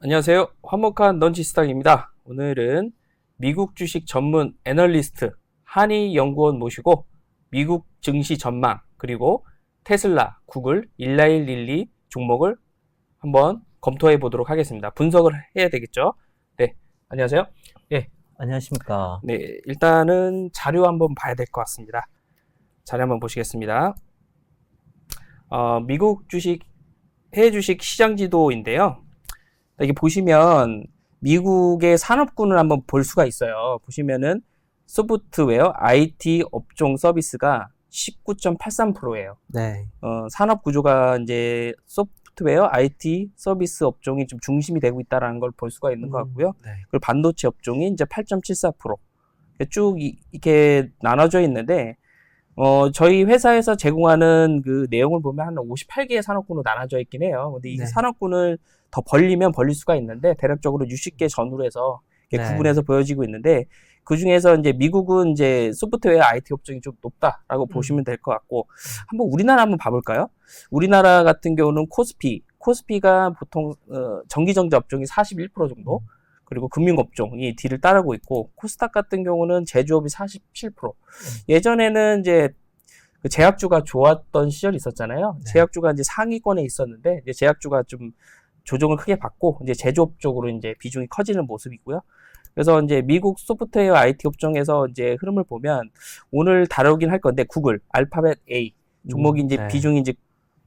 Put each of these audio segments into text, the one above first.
안녕하세요. 화목한 넌지스탁입니다. 오늘은 미국 주식 전문 애널리스트 한희연구원 모시고 미국 증시 전망 그리고 테슬라, 구글, 1112 종목을 한번 검토해 보도록 하겠습니다. 분석을 해야 되겠죠? 네, 안녕하세요. 네, 안녕하십니까. 네, 일단은 자료 한번 봐야 될 것 같습니다. 자료 한번 보시겠습니다. 미국 주식, 해외 주식 시장 지도인데요. 여기 보시면 미국의 산업군을 한번 볼 수가 있어요. 보시면은 소프트웨어, IT 업종 서비스가 19.83%예요. 네. 산업 구조가 이제 소프트웨어, IT 서비스 업종이 좀 중심이 되고 있다라는 걸 볼 수가 있는 것 같고요. 네. 그리고 반도체 업종이 이제 8.74%. 쭉 이렇게 나눠져 있는데, 저희 회사에서 제공하는 그 내용을 보면 한 58개의 산업군으로 나눠져 있긴 해요. 근데 이 네. 산업군을 더 벌리면 벌릴 수가 있는데, 대략적으로 60개 전후로 해서 네. 구분해서 보여지고 있는데, 그 중에서 이제 미국은 이제 소프트웨어 IT 업종이 좀 높다라고 보시면 될 것 같고, 한번 우리나라 한번 봐볼까요? 우리나라 같은 경우는 코스피가 보통, 전기전자 업종이 41% 정도, 그리고 금융업종이 뒤를 따르고 있고, 코스닥 같은 경우는 제조업이 47%. 예전에는 이제 그 제약주가 좋았던 시절이 있었잖아요. 네. 제약주가 이제 상위권에 있었는데, 이제 제약주가 좀 조정을 크게 받고, 이제 제조업 쪽으로 이제 비중이 커지는 모습이고요. 그래서 이제 미국 소프트웨어 IT 업종에서 이제 흐름을 보면, 오늘 다루긴 할 건데, 구글, 알파벳 A 종목이 이제 네. 비중이 이제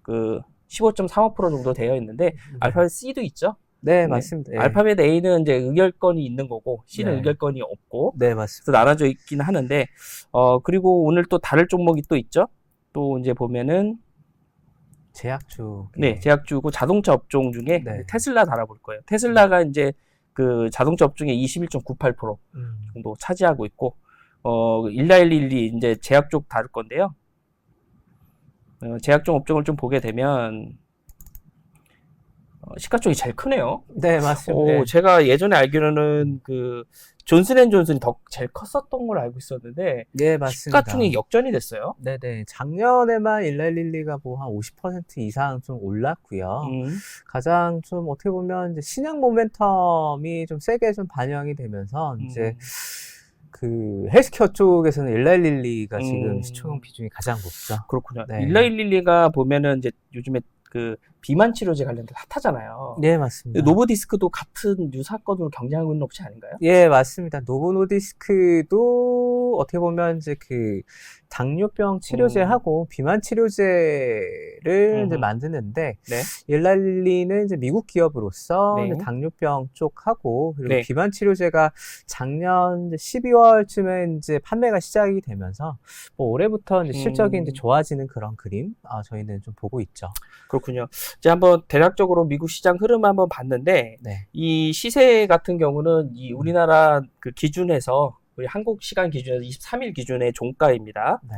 그 15.35% 정도 되어 있는데, 알파벳 C도 있죠. 네, 맞습니다. 예. 알파벳 A는 이제 의결권이 있는 거고, C는 네. 의결권이 없고, 네, 그래서 맞습니다. 나눠져 있긴 하는데, 그리고 오늘 또 다른 종목이 또 있죠? 또 이제 보면은, 제약주. 네, 제약주고 자동차 업종 중에 네. 테슬라 달아볼 거예요. 테슬라가 이제 그 자동차 업종의 21.98% 정도 차지하고 있고, 1112 이제 제약 쪽 다룰 건데요. 제약종 업종을 좀 보게 되면, 시가 쪽이 제일 크네요. 네, 맞습니다. 제가 예전에 알기로는 그 존슨앤존슨이 제일 컸었던 걸 알고 있었는데, 네, 맞습니다. 시가 중에 역전이 됐어요. 네네. 작년에만 일라릴리가 뭐 한 50% 이상 좀 올랐고요. 가장 좀 어떻게 보면 이제 신약 모멘텀이 좀 세게 좀 반영이 되면서 이제 그 헬스케어 쪽에서는 일라릴리가 지금 시총 비중이 가장 높죠. 그렇군요. 네. 1112가 보면은 이제 요즘에 그 비만 치료제 관련된 핫하잖아요. 네, 맞습니다. 노보디스크도 같은 유사건으로 경쟁하고 있는 업체 아닌가요? 예, 맞습니다. 노보노디스크도 어떻게 보면 이제 그 당뇨병 치료제하고 비만 치료제를 이제 만드는데, 네. 일랄리는 이제 미국 기업으로서 네. 이제 당뇨병 쪽하고, 그리고 네. 비만 치료제가 작년 12월쯤에 이제 판매가 시작이 되면서 뭐 올해부터 이제 실적이 이제 좋아지는 그런 그림, 저희는 좀 보고 있죠. 그렇군요. 이제 한번 대략적으로 미국 시장 흐름 한번 봤는데, 네. 이 시세 같은 경우는 이 우리나라 그 기준에서, 우리 한국 시간 기준에서 23일 기준의 종가입니다. 네.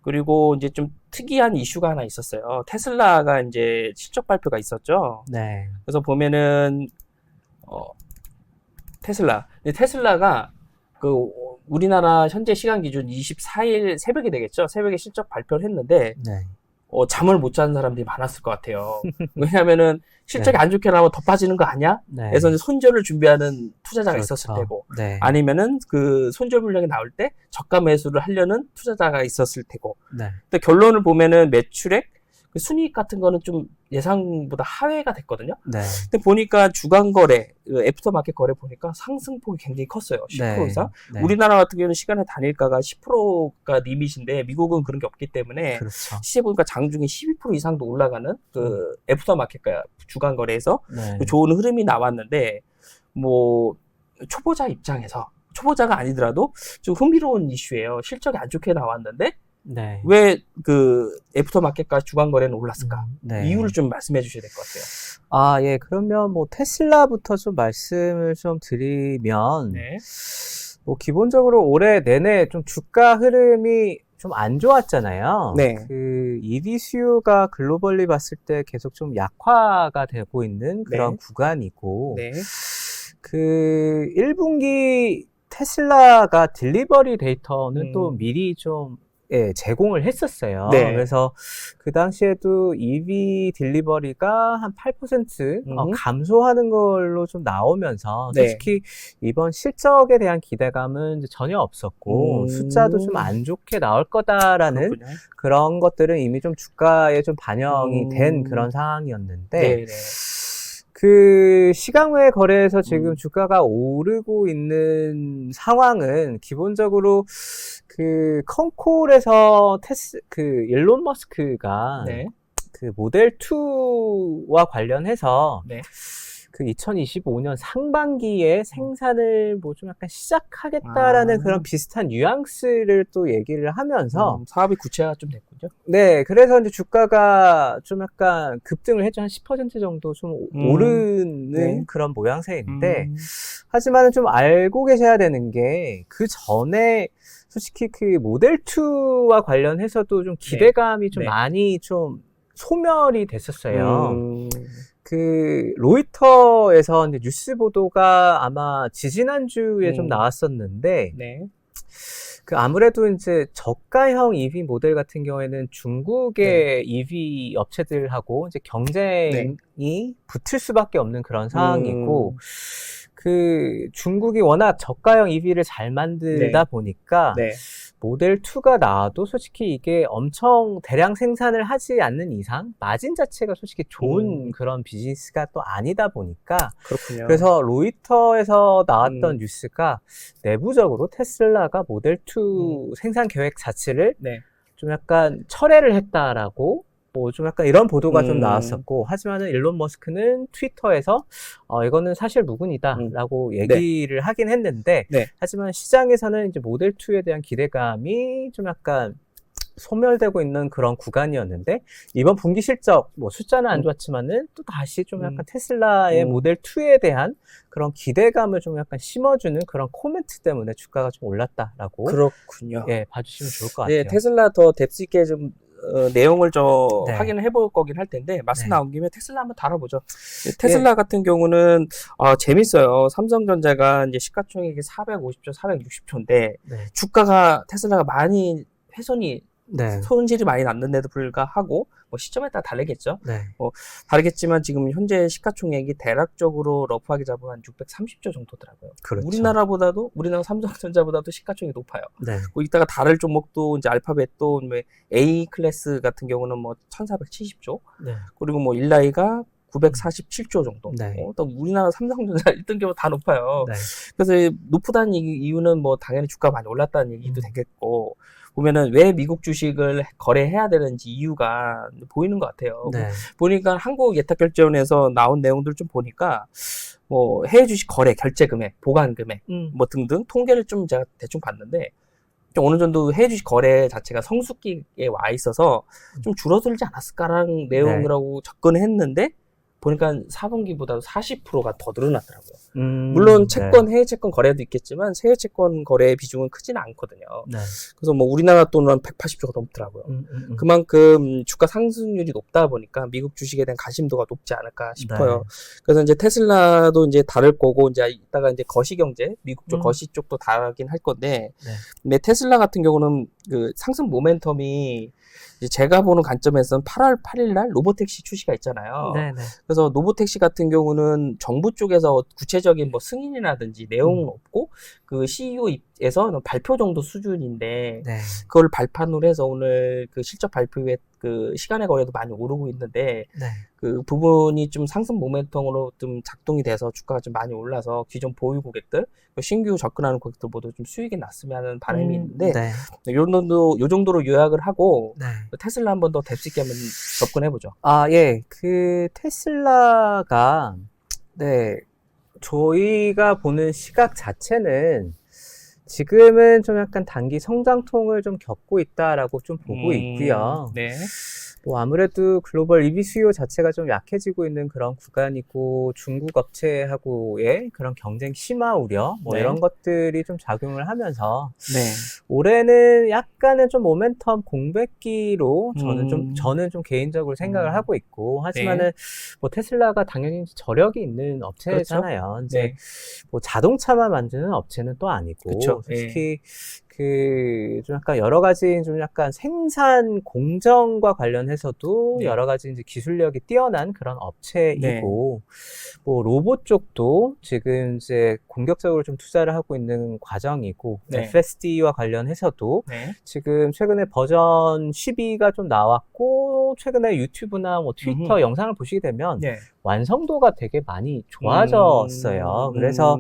그리고 이제 좀 특이한 이슈가 하나 있었어요. 테슬라가 이제 실적 발표가 있었죠. 네. 그래서 보면은, 테슬라가 그 우리나라 현재 시간 기준 24일 새벽이 되겠죠. 새벽에 실적 발표를 했는데, 네. 잠을 못 자는 사람들이 많았을 것 같아요. 왜냐면은 실적이 네. 안 좋게 나오면 더 빠지는 거 아니야? 네. 그래서 이제 손절을 준비하는 투자자가 그렇죠. 있었을 테고, 네. 아니면은 그 손절 물량이 나올 때 저가 매수를 하려는 투자자가 있었을 테고. 네. 근데 결론을 보면은 매출액, 그 순이익 같은 거는 좀 예상보다 하회가 됐거든요. 네. 근데 보니까 주간 거래, 애프터마켓 거래 보니까 상승폭이 굉장히 컸어요. 10% 네. 이상. 네. 우리나라 같은 경우는 시간의 단일가가 10%가 리밋인데 미국은 그런 게 없기 때문에 그렇죠. 시세 보니까 장중에 12% 이상도 올라가는 그 애프터마켓가 주간 거래에서 네. 좋은 흐름이 나왔는데, 뭐 초보자 입장에서, 초보자가 아니더라도 좀 흥미로운 이슈예요. 실적이 안 좋게 나왔는데 네. 왜 그 애프터마켓과 주간 거래는 올랐을까? 네. 이유를 좀 말씀해 주셔야 될 것 같아요. 예. 그러면 뭐 테슬라부터 좀 말씀을 좀 드리면, 네. 뭐 기본적으로 올해 내내 좀 주가 흐름이 좀 안 좋았잖아요. 네. 그 EV 수요가 글로벌리 봤을 때 계속 좀 약화가 되고 있는 그런 네. 구간이고, 네. 그 1분기 테슬라가 딜리버리 데이터는 또 미리 좀 제공을 했었어요. 네. 그래서 그 당시에도 EV 딜리버리가 한 8% 감소하는 걸로 좀 나오면서 네. 솔직히 이번 실적에 대한 기대감은 이제 전혀 없었고 숫자도 좀 안 좋게 나올 거다라는 그렇군요. 그런 것들은 이미 좀 주가에 좀 반영이 된 그런 상황이었는데 네네. 그 시간 외 거래에서 지금 주가가 오르고 있는 상황은 기본적으로 그 컨콜에서 그 일론 머스크가 네. 그 모델 2와 관련해서 네. 그 2025년 상반기에 생산을 뭐 좀 약간 시작하겠다라는 그런 비슷한 뉘앙스를 또 얘기를 하면서 사업이 구체화가 좀 됐군요. 네, 그래서 이제 주가가 좀 약간 급등을 했죠. 한 10% 정도 좀 오르는 네. 그런 모양새인데, 하지만 좀 알고 계셔야 되는 게, 그 전에 솔직히 그 모델2와 관련해서도 좀 기대감이 좀 네. 많이 좀 소멸이 됐었어요. 그 로이터에서 이제 뉴스 보도가 아마 지지난주에 좀 나왔었는데, 네. 그 아무래도 이제 저가형 EV 모델 같은 경우에는 중국의 EV 업체들하고 이제 경쟁이 붙을 수밖에 없는 그런 상황이고, 그 중국이 워낙 저가형 EV를 잘 만들다 보니까 네. 모델 2가 나와도 솔직히 이게 엄청 대량 생산을 하지 않는 이상 마진 자체가 솔직히 좋은 그런 비즈니스가 또 아니다 보니까 그렇군요. 그래서 로이터에서 나왔던 뉴스가 내부적으로 테슬라가 모델 2 생산 계획 자체를 네. 좀 약간 철회를 했다라고 뭐 좀 약간 이런 보도가 좀 나왔었고, 하지만은 일론 머스크는 트위터에서 이거는 사실 무근이다라고 얘기를 하긴 했는데, 네. 하지만 시장에서는 이제 모델 2에 대한 기대감이 좀 약간 소멸되고 있는 그런 구간이었는데, 이번 분기 실적 뭐 숫자는 안 좋았지만은 또 다시 좀 약간 테슬라의 모델 2에 대한 그런 기대감을 좀 약간 심어주는 그런 코멘트 때문에 주가가 좀 올랐다라고 그렇군요. 예, 봐주시면 좋을 것 같아요. 네, 테슬라 더 뎁스 있게 좀 내용을 네. 확인을 해볼 거긴 할 텐데 말씀 네. 나온 김에 테슬라 한번 다뤄보죠. 테슬라 같은 경우는 재밌어요. 삼성전자가 이제 시가총액이 450조, 460조인데 주가가 테슬라가 많이 훼손이 손실이 많이 났는데도 불구하고 뭐 시점에 따라 다르겠죠. 다르겠지만 지금 현재 시가총액이 대략적으로 러프하게 잡으면 한 630조 정도더라고요. 그렇죠. 우리나라 삼성전자보다도 시가총액이 높아요. 거기다가 다른 종목도 이제 알파벳도 A 클래스 같은 경우는 뭐 1,470조, 그리고 뭐 일라이가 947조 정도. 또 우리나라 삼성전자 1등 기업 다 높아요. 그래서 높다는 이유는 뭐 당연히 주가가 많이 올랐다는 얘기도 되겠고, 보면은 왜 미국 주식을 거래해야 되는지 이유가 보이는 것 같아요. 보니까 한국예탁결제원에서 나온 내용들 좀 보니까 뭐 해외 주식 거래 결제 금액, 보관 금액 뭐 등등 통계를 좀 제가 대충 봤는데 좀 어느 정도 해외 주식 거래 자체가 성숙기에 와 있어서 좀 줄어들지 않았을까라는 내용이라고 접근했는데 보니까 4분기보다 40%가 더 늘어났더라고요. 물론 채권, 해외 채권 거래도 있겠지만 해외 채권 거래의 비중은 크지는 않거든요. 그래서 뭐 우리나라 돈은 180조가 넘더라고요. 그만큼 주가 상승률이 높다 보니까 미국 주식에 대한 관심도가 높지 않을까 싶어요. 그래서 이제 테슬라도 이제 다를 거고 이제 이따가 이제 거시 경제, 미국 쪽 거시 쪽도 다르긴 할 건데, 근데 테슬라 같은 경우는 그 상승 모멘텀이 이제 제가 보는 관점에서는 8월 8일 날 로보택시 출시가 있잖아요. 그래서 로보택시 같은 경우는 정부 쪽에서 구체적인 뭐 승인이라든지 내용은 없고 그 CEO에서 발표 정도 수준인데 그걸 발판으로 해서 오늘 그 실적 발표에 그 시간의 거래도 많이 오르고 있는데 그 부분이 좀 상승 모멘텀으로 좀 작동이 돼서 주가가 좀 많이 올라서 기존 보유 고객들, 신규 접근하는 고객들 모두 좀 수익이 났으면 하는 바람이 있는데 요 정도로 요약을 하고 테슬라 한 번 더 뎁스 있게 한번 접근해보죠. 그 테슬라가 저희가 보는 시각 자체는 지금은 좀 약간 단기 성장통을 좀 겪고 있다라고 좀 보고 있고요. 뭐 아무래도 글로벌 EV 수요 자체가 좀 약해지고 있는 그런 구간이고 중국 업체하고의 그런 경쟁 심화 우려 뭐 이런 것들이 좀 작용을 하면서 올해는 약간은 좀 모멘텀 공백기로 저는 좀 개인적으로 생각을 하고 있고, 하지만은 뭐 테슬라가 당연히 저력이 있는 업체잖아요. 이제 뭐 자동차만 만드는 업체는 또 아니고 솔직히 좀 약간 여러 가지 좀 약간 생산 공정과 관련해서도 네. 여러 가지 이제 기술력이 뛰어난 그런 업체이고, 뭐 로봇 쪽도 지금 이제 공격적으로 좀 투자를 하고 있는 과정이고, 네. FSD와 관련해서도 네. 지금 최근에 버전 12가 좀 나왔고, 최근에 유튜브나 뭐 트위터 영상을 보시게 되면 네. 완성도가 되게 많이 좋아졌어요. 그래서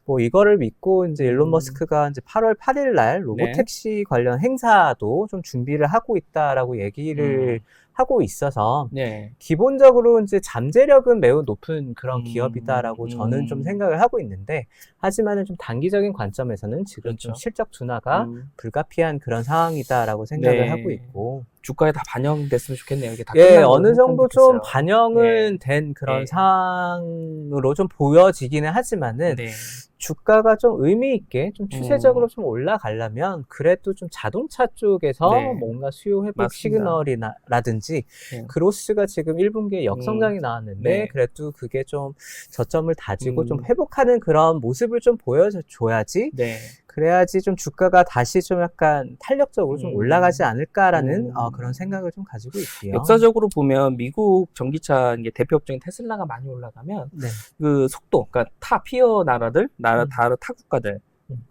뭐 이거를 믿고 이제 일론 머스크가 이제 8월 8일 날 로보택시 관련 행사도 좀 준비를 하고 있다라고 얘기를 하고 있어서 네. 기본적으로 이제 잠재력은 매우 높은 그런 기업이다라고 저는 좀 생각을 하고 있는데, 하지만은 좀 단기적인 관점에서는 지금 그렇죠. 좀 실적 둔화가 불가피한 그런 상황이다라고 생각을 네. 하고 있고, 주가에 다 반영됐으면 좋겠네요. 이게 다 예, 끝난 어느 거로 정도 좀 생각했어요. 반영은 된 그런 예. 상황으로 좀 보여지기는 하지만은 네. 주가가 좀 의미 있게 좀 추세적으로 좀 올라가려면 그래도 좀 자동차 쪽에서 네. 뭔가 수요 회복 맞습니다. 시그널이라든지 네. 그로스가 지금 1분기에 역성장이 나왔는데 네. 그래도 그게 좀 저점을 다지고 좀 음. 회복하는 그런 모습을 좀 보여줘야지, 네. 그래야지 좀 주가가 다시 좀 약간 탄력적으로 좀 올라가지 않을까라는 그런 생각을 좀 가지고 있고요. 역사적으로 보면 미국 전기차 이제 대표 업종인 테슬라가 많이 올라가면 네. 그 속도, 그러니까 타 피어 나라들, 다른 타 국가들,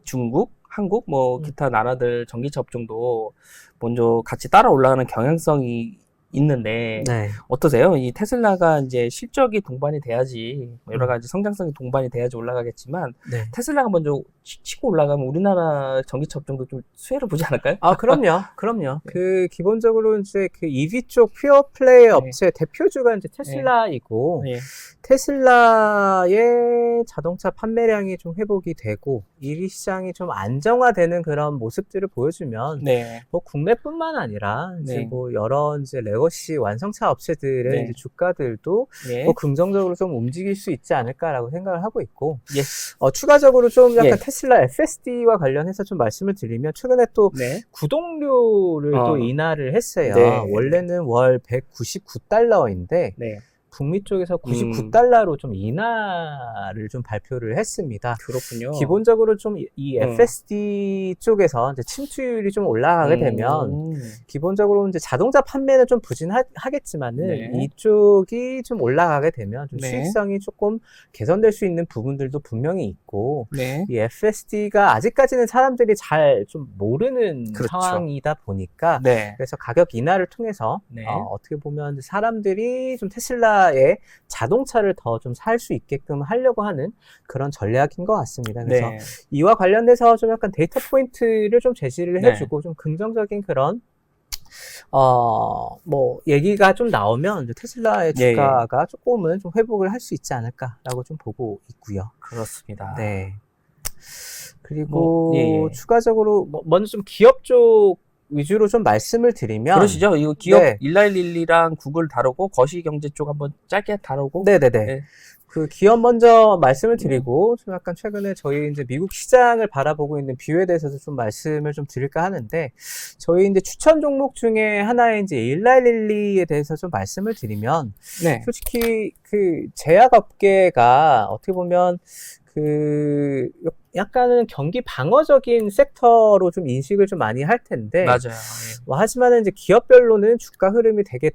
중국, 한국, 뭐 기타 나라들 전기차 업종도 먼저 같이 따라 올라가는 경향성이 있는데 네. 어떠세요? 이 테슬라가 이제 실적이 동반이 돼야지 여러 가지 성장성이 동반이 돼야지 올라가겠지만 네. 테슬라가 먼저 치고 올라가면 우리나라 전기차 업종도 좀 수혜를 보지 않을까요? 아, 그럼요. 그 기본적으로 이제 그 EV 쪽 퓨어 플레이 업체 대표주가 이제 테슬라이고, 네. 테슬라의 자동차 판매량이 좀 회복이 되고 EV 시장이 좀 안정화되는 그런 모습들을 보여주면 네. 뭐 국내뿐만 아니라 이제 네. 뭐 여러 이제 레거시 완성차 업체들의 네. 이제 주가들도 예. 뭐 긍정적으로 좀 움직일 수 있지 않을까라고 생각을 하고 있고, 예. 추가적으로 좀 약간 예. 테슬라 FSD와 관련해서 좀 말씀을 드리면 최근에 또 네. 구독료를 또 인하를 했어요. 네. 원래는 월 199달러인데 네. 북미 쪽에서 99달러로 좀 인하를 좀 발표를 했습니다. 그렇군요. 기본적으로 좀 이 FSD 쪽에서 이제 침투율이 좀 올라가게 되면 기본적으로 이제 자동차 판매는 좀 부진하겠지만은 네. 이쪽이 좀 올라가게 되면 좀 네. 수익성이 조금 개선될 수 있는 부분들도 분명히 있고, 네. 이 FSD가 아직까지는 사람들이 잘 좀 모르는 그렇죠. 상황이다 보니까 네. 그래서 가격 인하를 통해서 네. 어떻게 보면 사람들이 좀 테슬라의 자동차를 더 좀 살 수 있게끔 하려고 하는 그런 전략인 것 같습니다. 그래서 네. 이와 관련돼서 좀 약간 데이터 포인트를 좀 제시를 네. 해주고 좀 긍정적인 그런 뭐 얘기가 좀 나오면 이제 테슬라의 예, 주가가 조금은 좀 회복을 할 수 있지 않을까라고 좀 보고 있고요. 그렇습니다. 네. 그리고 추가적으로 먼저 좀 기업 쪽 위주로 좀 말씀을 드리면, 그러시죠. 이거 기업 네. 1111랑 구글 다루고 거시경제 쪽 한번 짧게 다루고. 네네네. 네. 그 기업 먼저 말씀을 드리고 좀 약간 최근에 저희 이제 미국 시장을 바라보고 있는 뷰에 대해서도 좀 말씀을 좀 드릴까 하는데, 저희 이제 추천 종목 중에 하나의 이제 일라일릴리에 대해서 좀 말씀을 드리면, 네. 솔직히 그 제약업계가 어떻게 보면 그 약간은 경기 방어적인 섹터로 좀 인식을 좀 많이 할 텐데, 맞아요. 뭐 하지만은 이제 기업별로는 주가 흐름이 되게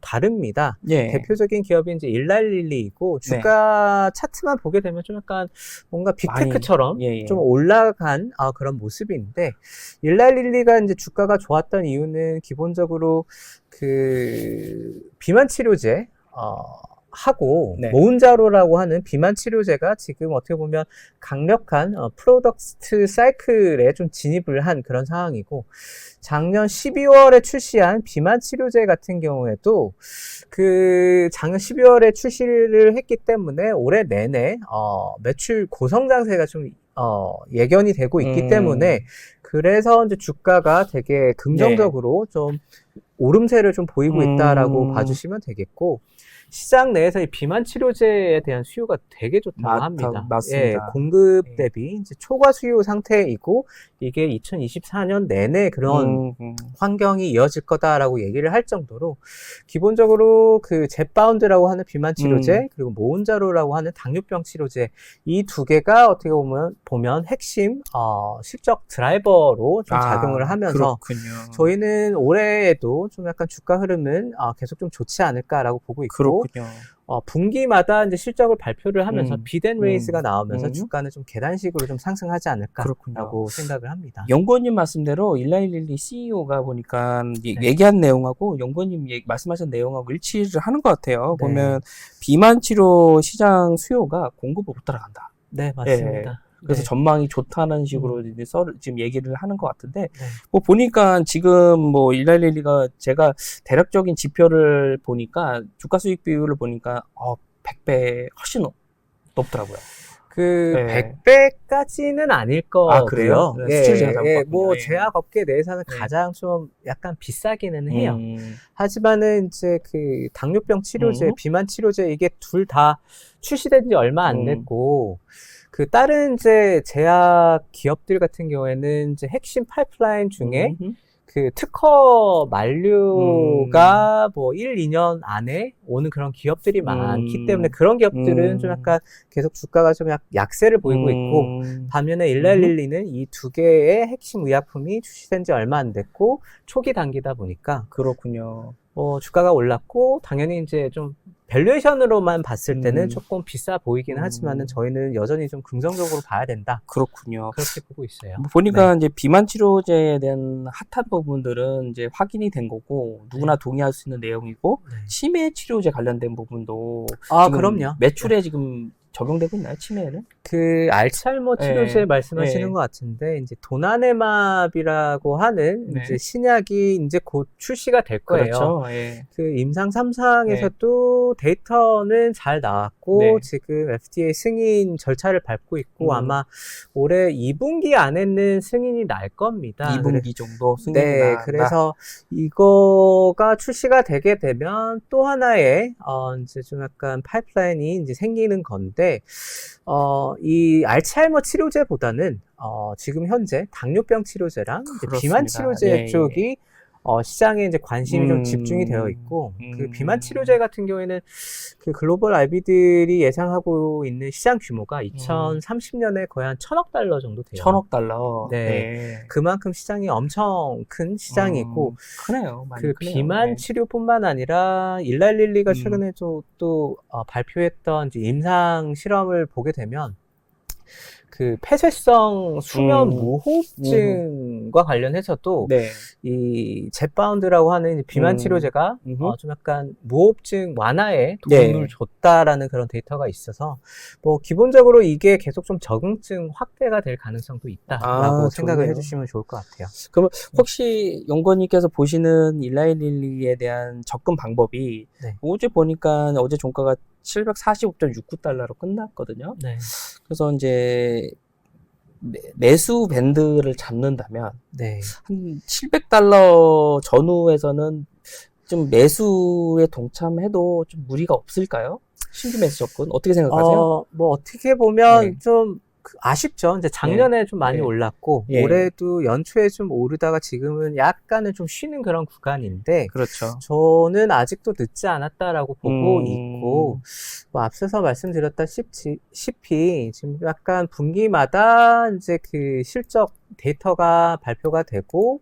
다릅니다. 예. 대표적인 기업이 이제 일라일릴리이고, 주가 차트만 보게 되면 좀 약간 뭔가 빅테크처럼 좀 올라간 그런 모습인데, 일라일릴리가 이제 주가가 좋았던 이유는 기본적으로 그 비만 치료제 하고 모운자로라고 하는 비만 치료제가 지금 어떻게 보면 강력한 프로덕트 사이클에 좀 진입을 한 그런 상황이고, 작년 12월에 출시한 비만 치료제 같은 경우에도 그 작년 12월에 출시를 했기 때문에 올해 내내 매출 고성장세가 좀 예견이 되고 있기 때문에, 그래서 이제 주가가 되게 긍정적으로 좀 오름세를 좀 보이고 있다라고 봐주시면 되겠고, 시장 내에서 이 비만 치료제에 대한 수요가 되게 좋다고 합니다. 맞습니다. 예, 공급 대비 이제 초과 수요 상태이고, 이게 2024년 내내 그런 환경이 이어질 거다라고 얘기를 할 정도로, 기본적으로 그 젯바운드라고 하는 비만 치료제, 그리고 모운자로라고 하는 당뇨병 치료제, 이 두 개가 어떻게 보면 핵심 실적 드라이버로 좀 작용을 하면서, 그렇군요. 저희는 올해에도 좀 약간 주가 흐름은 계속 좀 좋지 않을까라고 보고 있고, 그렇군요. 분기마다 이제 실적을 발표를 하면서 비드앤레이스가 나오면서 주가는 좀 계단식으로 좀 상승하지 않을까라고 생각을 합니다. 연구원님 말씀대로 일라일릴리 CEO가 보니까 얘기한 내용하고 연구원님 말씀하신 내용하고 일치를 하는 것 같아요. 네. 보면 비만 치료 시장 수요가 공급을 못 따라간다. 네, 맞습니다. 그래서 전망이 좋다는 식으로 이제 지금 얘기를 하는 것 같은데, 네. 뭐 보니까 지금 뭐 일라일릴리가 제가 대략적인 지표를 보니까 주가 수익 비율을 보니까 100배 훨씬 높더라고요. 그 100배까지는 아닐 거고요. 그래요? 뭐 제약업계 내에서는 가장 좀 약간 비싸기는 해요. 하지만은 이제 그 당뇨병 치료제, 비만 치료제 이게 둘 다 출시된 지 얼마 안 됐고, 그 다른 이제 제약 기업들 같은 경우에는 이제 핵심 파이프라인 중에 그 특허 만료가 뭐 1, 2년 안에 오는 그런 기업들이 많기 때문에 그런 기업들은 좀 약간 계속 주가가 좀 약세를 보이고 있고, 반면에 일라일릴리는 이 두 개의 핵심 의약품이 출시된 지 얼마 안 됐고 초기 단계다 보니까 그렇군요. 주가가 올랐고, 당연히 이제 좀 밸류에이션으로만 봤을 때는 조금 비싸 보이긴 하지만은 저희는 여전히 좀 긍정적으로 봐야 된다. 그렇군요. 그렇게 보고 있어요. 보니까 이제 비만 치료제에 대한 핫한 부분들은 이제 확인이 된 거고 누구나 동의할 수 있는 내용이고, 치매 치료제 관련된 부분도 지금 그럼요. 매출에 지금 적용되고 있나요? 치매에는? 그 알츠하이머 치료제 말씀하시는 것 같은데, 이제 도나네맙이라고 하는 이제 신약이 이제 곧 출시가 될 거예요. 그렇죠. 그 임상 3상에서도 데이터는 잘 나왔고 지금 FDA 승인 절차를 밟고 있고 아마 올해 2분기 안에는 승인이 날 겁니다. 2분기 정도 승인이 난다. 그래서 이거가 출시가 되게 되면 또 하나의 이제 좀 약간 파이프라인이 이제 생기는 건데, 이 알츠하이머 치료제보다는 지금 현재 당뇨병 치료제랑 비만 치료제 쪽이 시장에 이제 관심이 좀 집중이 되어 있고, 그 비만 치료제 같은 경우에는 그 글로벌 IB들이 예상하고 있는 시장 규모가 2030년에 거의 한 1,000억 달러 정도 돼요. 1,000억 달러. 그만큼 시장이 엄청 큰 시장이고, 크네요. 많이 그 크네요. 비만 치료뿐만 아니라 일라일릴리가 최근에 또 발표했던 이제 임상 실험을 보게 되면, 그 폐쇄성 수면 무호흡증과 관련해서도 이 젯바운드라고 하는 비만 치료제가 좀 약간 무호흡증 완화에 도움을 줬다라는 그런 데이터가 있어서, 뭐 기본적으로 이게 계속 좀 적응증 확대가 될 가능성도 있다라고 생각을 해주시면 좋을 것 같아요. 그러면 혹시 연구원님께서 보시는 일라일릴리에 대한 접근 방법이, 어제 보니까 어제 종가가 745.69달러로 끝났거든요. 그래서 이제 매수 밴드를 잡는다면 한 700달러 전후에서는 좀 매수에 동참해도 좀 무리가 없을까요? 신규 매수 접근 어떻게 생각하세요? 뭐 어떻게 보면 좀 아쉽죠. 이제 작년에 좀 많이 올랐고 올해도 연초에 좀 오르다가 지금은 약간은 좀 쉬는 그런 구간인데, 그렇죠. 저는 아직도 늦지 않았다라고 보고 있고, 뭐 앞서서 말씀드렸다시피 지금 약간 분기마다 이제 그 실적 데이터가 발표가 되고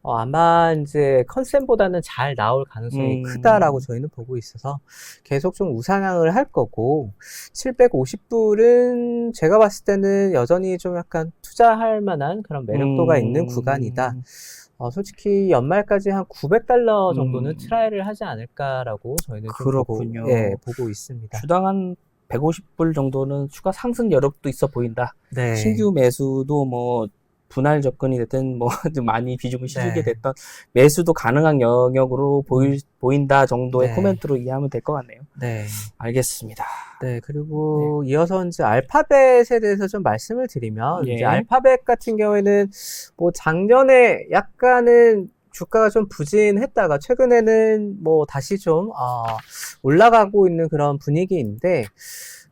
아마 이제 컨센보다는 잘 나올 가능성이 크다라고 저희는 보고 있어서 계속 좀 우상향을 할 거고, 750불은 제가 봤을 때는 여전히 좀 약간 투자할 만한 그런 매력도가 있는 구간이다. 솔직히 연말까지 한 900달러 정도는 트라이를 하지 않을까라고 저희는 좀 보고 있습니다. 주당 한 150불 정도는 추가 상승 여력도 있어 보인다. 신규 매수도 뭐 분할 접근이 됐든 뭐 좀 많이 비중을 실게 됐던 매수도 가능한 영역으로 보인다 정도의 코멘트로 이해하면 될 것 같네요. 알겠습니다. 그리고 이어서 이제 알파벳에 대해서 좀 말씀을 드리면, 이제 알파벳 같은 경우에는 뭐 작년에 약간은 주가가 좀 부진했다가 최근에는 뭐 다시 좀 올라가고 있는 그런 분위기인데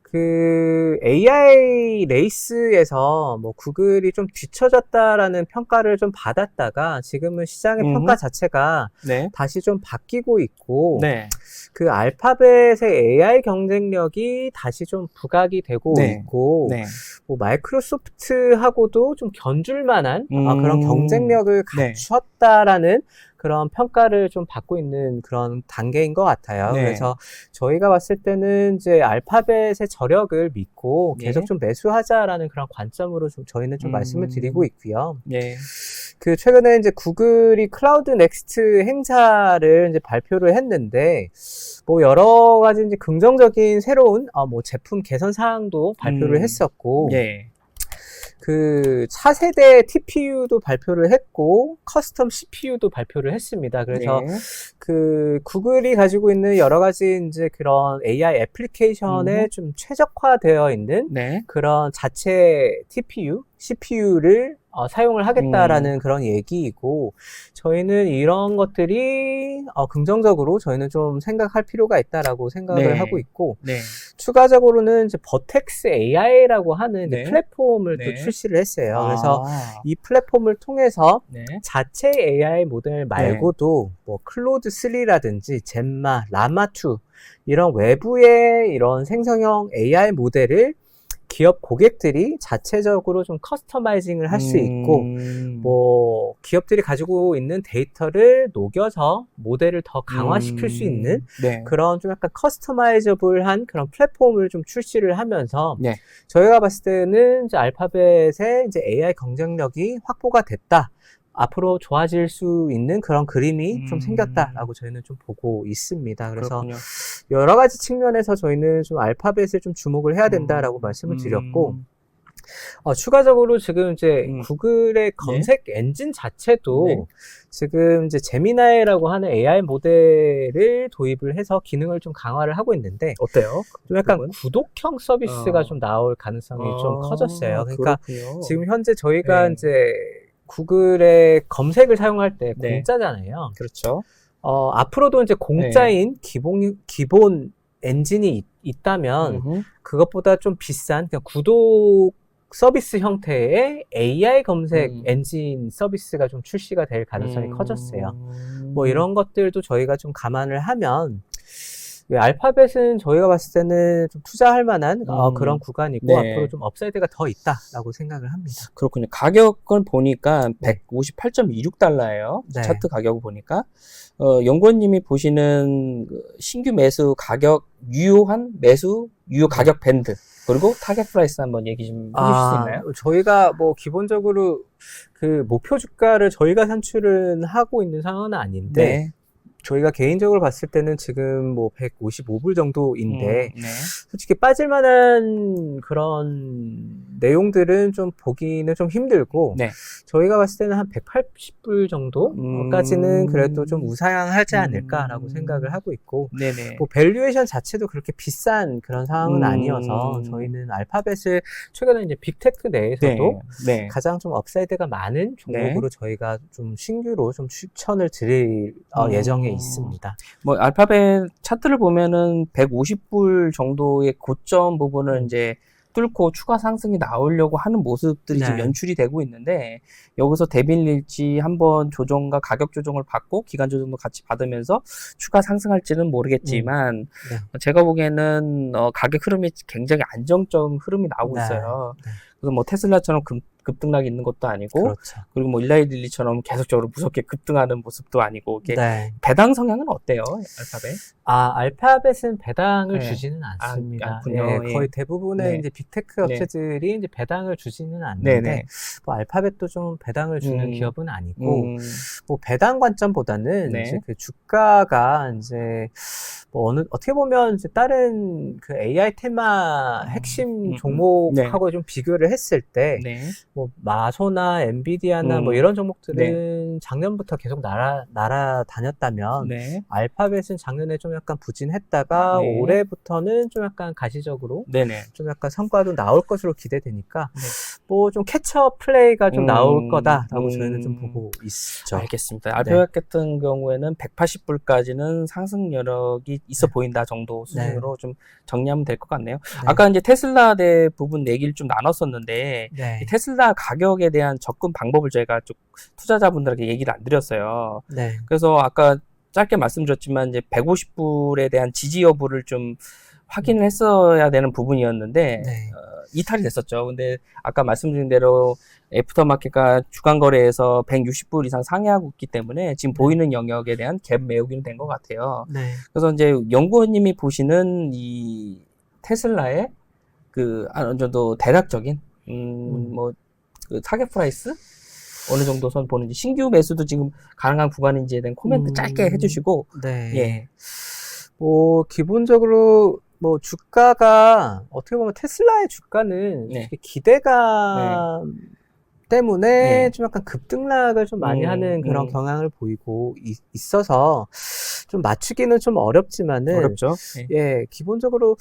그 AI 레이스에서 뭐 구글이 좀 뒤처졌다라는 평가를 좀 받았다가 지금은 시장의 평가 자체가 네. 다시 좀 바뀌고 있고 네. 그 알파벳의 AI 경쟁력이 다시 좀 부각이 되고 네. 있고 네. 뭐 마이크로소프트하고도 좀 견줄 만한 그런 경쟁력을 네. 갖추었다라는 그런 평가를 좀 받고 있는 그런 단계인 것 같아요. 네. 그래서 저희가 봤을 때는 이제 알파벳의 저력을 믿고 네. 계속 좀 매수하자라는 그런 관점으로 좀 저희는 좀 말씀을 드리고 있고요. 네. 그 최근에 이제 구글이 클라우드 넥스트 행사를 이제 발표를 했는데 뭐 여러 가지 이제 긍정적인 새로운 뭐 제품 개선 사항도 발표를 했었고 예. 그 차세대 TPU도 발표를 했고 커스텀 CPU도 발표를 했습니다. 그래서 네. 그 구글이 가지고 있는 여러 가지 이제 그런 AI 애플리케이션에 좀 최적화되어 있는 네. 그런 자체 TPU, CPU를 사용을 하겠다라는 그런 얘기이고 저희는 이런 것들이 긍정적으로 저희는 좀 생각할 필요가 있다라고 생각을 네. 하고 있고 네. 추가적으로는 이제 버텍스 AI라고 하는 네. 이제 플랫폼을 네. 또 출시를 했어요. 그래서 아. 이 플랫폼을 통해서 네. 자체 AI 모델 말고도 뭐 클로드 3라든지 젠마, 라마2 이런 외부의 이런 생성형 AI 모델을 기업 고객들이 자체적으로 좀 커스터마이징을 할 수 있고 뭐 기업들이 가지고 있는 데이터를 녹여서 모델을 더 강화시킬 수 있는 네. 그런 좀 약간 커스터마이저블한 그런 플랫폼을 좀 출시를 하면서 네. 저희가 봤을 때는 이제 알파벳의 이제 AI 경쟁력이 확보가 됐다. 앞으로 좋아질 수 있는 그런 그림이 좀 생겼다라고 저희는 좀 보고 있습니다. 그래서 그렇군요. 여러 가지 측면에서 저희는 좀 알파벳을 좀 주목을 해야 된다라고 말씀을 드렸고, 추가적으로 지금 이제 구글의 검색 엔진 자체도 네. 지금 이제 제미나이라고 하는 AI 모델을 도입을 해서 기능을 좀 강화를 하고 있는데, 어때요? 좀 약간 부분? 구독형 서비스가 좀 나올 가능성이 좀 커졌어요. 그러니까 그렇군요. 지금 현재 저희가 네. 이제 구글의 검색을 사용할 때 네. 공짜잖아요. 그렇죠. 앞으로도 이제 공짜인 기본 엔진이 있다면 그것보다 좀 비싼 그냥 구독 서비스 형태의 AI 검색 엔진 서비스가 좀 출시가 될 가능성이 커졌어요. 뭐 이런 것들도 저희가 좀 감안을 하면 알파벳은 저희가 봤을 때는 좀 투자할 만한 그런 구간이고 네. 앞으로 좀 업사이드가 더 있다라고 생각을 합니다. 그렇군요. 가격을 보니까 네. 158.26달러예요. 네. 차트 가격을 보니까 연구원님이 보시는 신규 매수 가격 유효한 매수 유효 가격 밴드 그리고 타겟 프라이스 한번 얘기 좀 해주실 수 있나요? 저희가 뭐 기본적으로 그 목표 주가를 저희가 산출은 하고 있는 상황은 아닌데 네. 저희가 개인적으로 봤을 때는 지금 뭐 155불 정도인데 네. 솔직히 빠질 만한 그런 내용들은 좀 보기는 좀 힘들고 네. 저희가 봤을 때는 한 180불 정도까지는 그래도 좀 우상향하지 않을까라고 생각을 하고 있고 네네. 뭐 밸류에이션 자체도 그렇게 비싼 그런 상황은 아니어서 저희는 알파벳을 최근에 이제 빅테크 내에서도 네. 가장 좀 업사이드가 많은 종목으로 저희가 좀 신규로 좀 추천을 드릴 예정에 있습니다. 뭐 알파벳 차트를 보면은 150불 정도의 고점 부분을 이제 뚫고 추가 상승이 나오려고 하는 모습들이 지금 연출이 되고 있는데 여기서 대빌릴지 한번 조정과 가격 조정을 받고 기간 조정도 같이 받으면서 추가 상승할지는 모르겠지만 제가 보기에는 가격 흐름이 굉장히 안정적 흐름이 나오고 있어요. 그래서 뭐 테슬라처럼 급등락이 있는 것도 아니고 그렇죠. 그리고 뭐 일라이릴리처럼 계속적으로 무섭게 급등하는 모습도 아니고 이게 배당 성향은 어때요? 알파벳? 알파벳은 배당을 주지는 않습니다. 거의 대부분의 이제 빅테크 업체들이 이제 배당을 주지는 않는데 뭐 알파벳도 좀 배당을 주는 기업은 아니고 뭐 배당 관점보다는 이제 그 주가가 이제 뭐 어떻게 보면 이제 다른 그 AI 테마 핵심 종목하고 좀 비교를 했을 때 뭐 마소나 엔비디아나 뭐 이런 종목들은 작년부터 계속 날아다녔다면 네. 알파벳은 작년에 좀 약간 부진했다가 네. 올해부터는 좀 약간 가시적으로 네네. 좀 약간 성과도 나올 것으로 기대되니까 네. 뭐 좀 캐치업 플레이가 좀 나올 거다라고 저희는 좀 보고 있죠. 알겠습니다. 알파벳 같은 경우에는 180불까지는 상승 여력이 있어 보인다 정도 수준으로 좀 정리하면 될 것 같네요. 아까 이제 테슬라 대 부분 얘기를 좀 나눴었는데 이 테슬라 가격에 대한 접근 방법을 저희가 좀 투자자분들에게 얘기를 안 드렸어요. 그래서 아까 짧게 말씀드렸지만 이제 150불에 대한 지지 여부를 좀 확인을 했어야 되는 부분이었는데 이탈이 됐었죠. 근데 아까 말씀드린 대로 애프터마켓과 주간 거래에서 160불 이상 상회하고 있기 때문에 지금 보이는 영역에 대한 갭 메우기는 된 것 같아요. 그래서 이제 연구원님이 보시는 이 테슬라의 그 어느 정도 대략적인 뭐 그 타겟 프라이스 어느 정도 선 보는지 신규 매수도 지금 가능한 구간인지에 대한 코멘트 짧게 해주시고 예. 뭐 기본적으로 뭐 주가가 어떻게 보면 테슬라의 주가는 기대감 때문에 좀 약간 급등락을 좀 많이 하는 그런 경향을 보이고 있어서 좀 맞추기는 좀 어렵지만은 어렵죠. 예, 기본적으로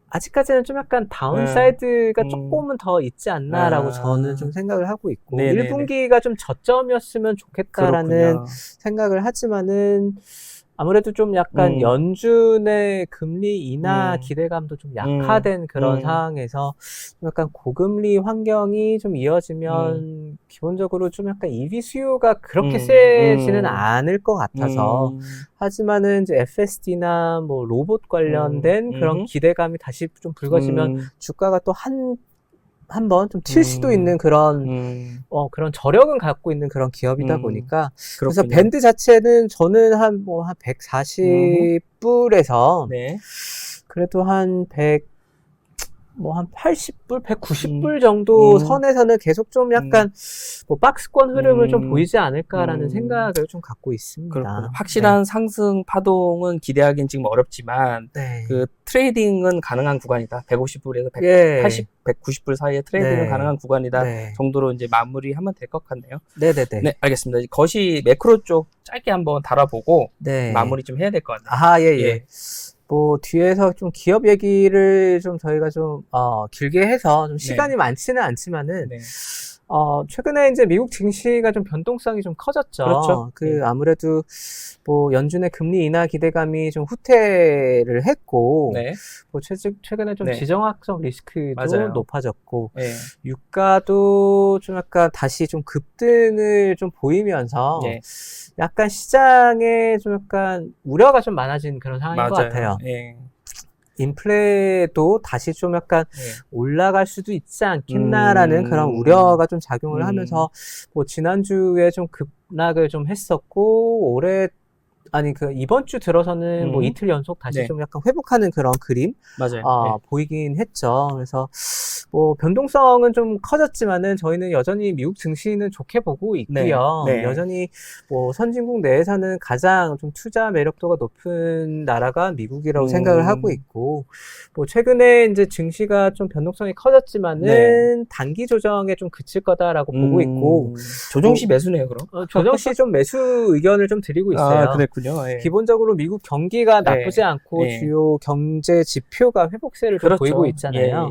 아직까지는 좀 약간 다운사이드가 조금은 더 있지 않나라고 저는 좀 생각을 하고 있고 1분기가 좀 저점이었으면 좋겠다라는 생각을 하지만은 아무래도 좀 약간 연준의 금리 인하 기대감도 좀 약화된 그런 상황에서 좀 약간 고금리 환경이 좀 이어지면 기본적으로 좀 약간 EV 수요가 그렇게 세지는 않을 것 같아서 하지만은 이제 FSD나 뭐 로봇 관련된 그런 기대감이 다시 좀 불거지면 주가가 또 한 번 좀 튈 수도 있는 그런 그런 저력은 갖고 있는 그런 기업이다 보니까 그래서 밴드 자체는 저는 한 140불에서 그래도 한 80불, 190불 정도 선에서는 계속 좀 약간 뭐 박스권 흐름을 좀 보이지 않을까라는 생각을 좀 갖고 있습니다. 그렇군요. 확실한 상승 파동은 기대하기는 지금 어렵지만 그 트레이딩은 가능한 구간이다. 150불에서 180, 190불 사이에 트레이딩은 가능한 구간이다 정도로 이제 마무리하면 될 것 같네요. 네, 알겠습니다. 거시 매크로 쪽 짧게 한번 달아보고 마무리 좀 해야 될 것 같네요. 예. 뭐 뒤에서 좀 기업 얘기를 좀 저희가 좀 길게 해서 좀 시간이 많지는 않지만은 최근에 이제 미국 증시가 좀 변동성이 좀 커졌죠. 그렇죠. 아무래도 뭐 연준의 금리 인하 기대감이 좀 후퇴를 했고, 뭐 최근에 좀 지정학적 리스크도 높아졌고, 유가도 좀 약간 다시 좀 급등을 좀 보이면서 약간 시장에 좀 약간 우려가 좀 많아진 그런 상황인 것 같아요. 인플레도 다시 좀 약간 올라갈 수도 있지 않겠나라는 그런 우려가 좀 작용을 하면서 뭐 지난주에 좀 급락을 좀 했었고 이번 주 들어서는 뭐 이틀 연속 다시 좀 약간 회복하는 그런 그림 보이긴 했죠. 그래서 뭐 변동성은 좀 커졌지만은 저희는 여전히 미국 증시는 좋게 보고 있고요. 여전히 뭐 선진국 내에서는 가장 좀 투자 매력도가 높은 나라가 미국이라고 생각을 하고 있고, 뭐 최근에 이제 증시가 좀 변동성이 커졌지만은 단기 조정에 좀 그칠 거다라고 보고 있고, 조정시 매수네요, 그럼? 조정시 좀 매수 의견을 좀 드리고 있어요. 그랬군요. 기본적으로 미국 경기가 나쁘지 않고 주요 경제 지표가 회복세를 좀 보이고 있잖아요.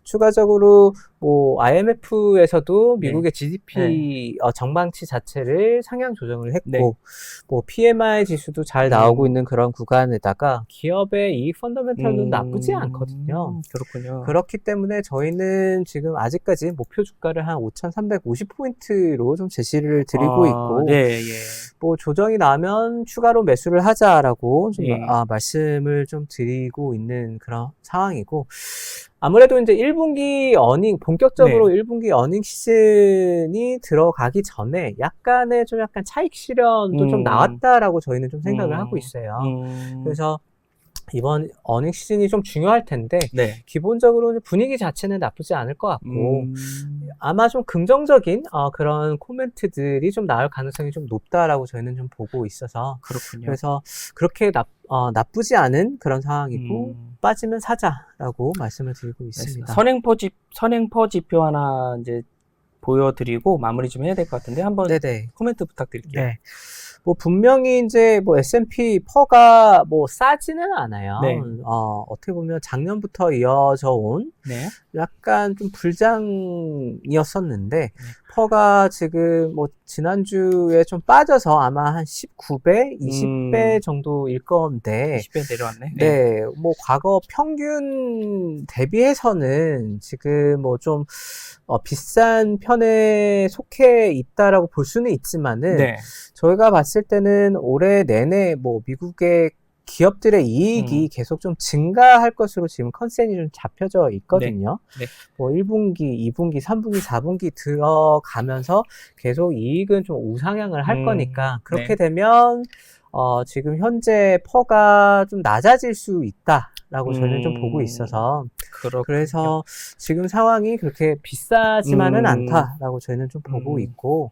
추가적으로 뭐 IMF에서도 미국의 GDP 전망치 자체를 상향 조정을 했고, 뭐 PMI 지수도 잘 나오고 있는 그런 구간에다가 기업의 이익 펀더멘털도 나쁘지 않거든요. 그렇군요. 그렇기 때문에 저희는 지금 아직까지 목표 주가를 한 5,350포인트로 좀 제시를 드리고 있고, 뭐 조정이 나면 추가로 매수를 하자라고 좀 말씀을 좀 드리고 있는 그런 상황이고, 아무래도 이제 1분기 본격적으로 1분기 어닝 시즌이 들어가기 전에 약간의 좀 약간 차익 실현도 좀 나왔다라고 저희는 좀 생각을 하고 있어요. 그래서 이번 어닝 시즌이 좀 중요할 텐데 기본적으로 분위기 자체는 나쁘지 않을 것 같고 아마 좀 긍정적인 그런 코멘트들이 좀 나올 가능성이 좀 높다라고 저희는 좀 보고 있어서 그래서 그렇게 나쁘지 않은 그런 상황이고 빠지면 사자라고 말씀을 드리고 있습니다. 선행퍼 지표 하나 이제 보여드리고 마무리 좀 해야 될 것 같은데 한번 네네. 코멘트 부탁드릴게요. 네. 뭐 분명히 이제 뭐 S&P 퍼가 뭐 싸지는 않아요. 네. 어떻게 보면 작년부터 이어져 온 네. 약간 좀 불장이었었는데 퍼가 지금 뭐 지난주에 좀 빠져서 아마 한 19배, 20배 정도일 건데 20배 내려왔네. 네, 뭐 과거 평균 대비해서는 지금 뭐 좀 비싼 편에 속해 있다라고 볼 수는 있지만은 네. 저희가 봤을 때는 올해 내내 뭐 미국의 기업들의 이익이 계속 좀 증가할 것으로 지금 컨센이 좀 잡혀져 있거든요. 네. 뭐 1분기, 2분기, 3분기, 4분기 들어가면서 계속 이익은 좀 우상향을 할 거니까 그렇게 되면 지금 현재 퍼가 좀 낮아질 수 있다라고 저는 좀 보고 있어서 그렇군요. 그래서 지금 상황이 그렇게 비싸지만은 않다라고 저희는 좀 보고 있고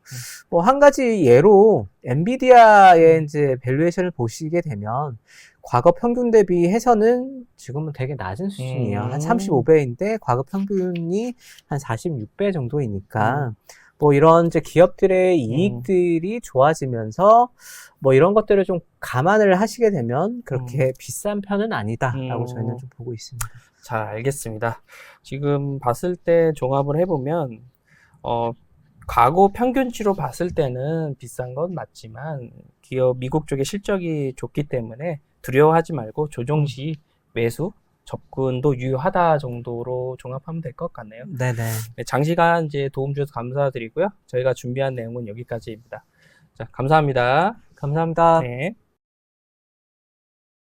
뭐 한 가지 예로 엔비디아의 이제 밸류에이션을 보시게 되면 과거 평균 대비해서는 지금은 되게 낮은 수준이에요. 한 35배인데 과거 평균이 한 46배 정도이니까 뭐 이런 이제 기업들의 이익들이 좋아지면서 뭐 이런 것들을 좀 감안을 하시게 되면 그렇게 비싼 편은 아니다라고 저희는 좀 보고 있습니다. 잘 알겠습니다. 지금 봤을 때 종합을 해보면 과거 평균치로 봤을 때는 비싼 건 맞지만 기업 미국 쪽의 실적이 좋기 때문에 두려워하지 말고 조정 시 매수 접근도 유효하다 정도로 종합하면 될 것 같네요. 네네. 네, 장시간 이제 도움 주셔서 감사드리고요. 저희가 준비한 내용은 여기까지입니다. 자, 감사합니다. 감사합니다. 네.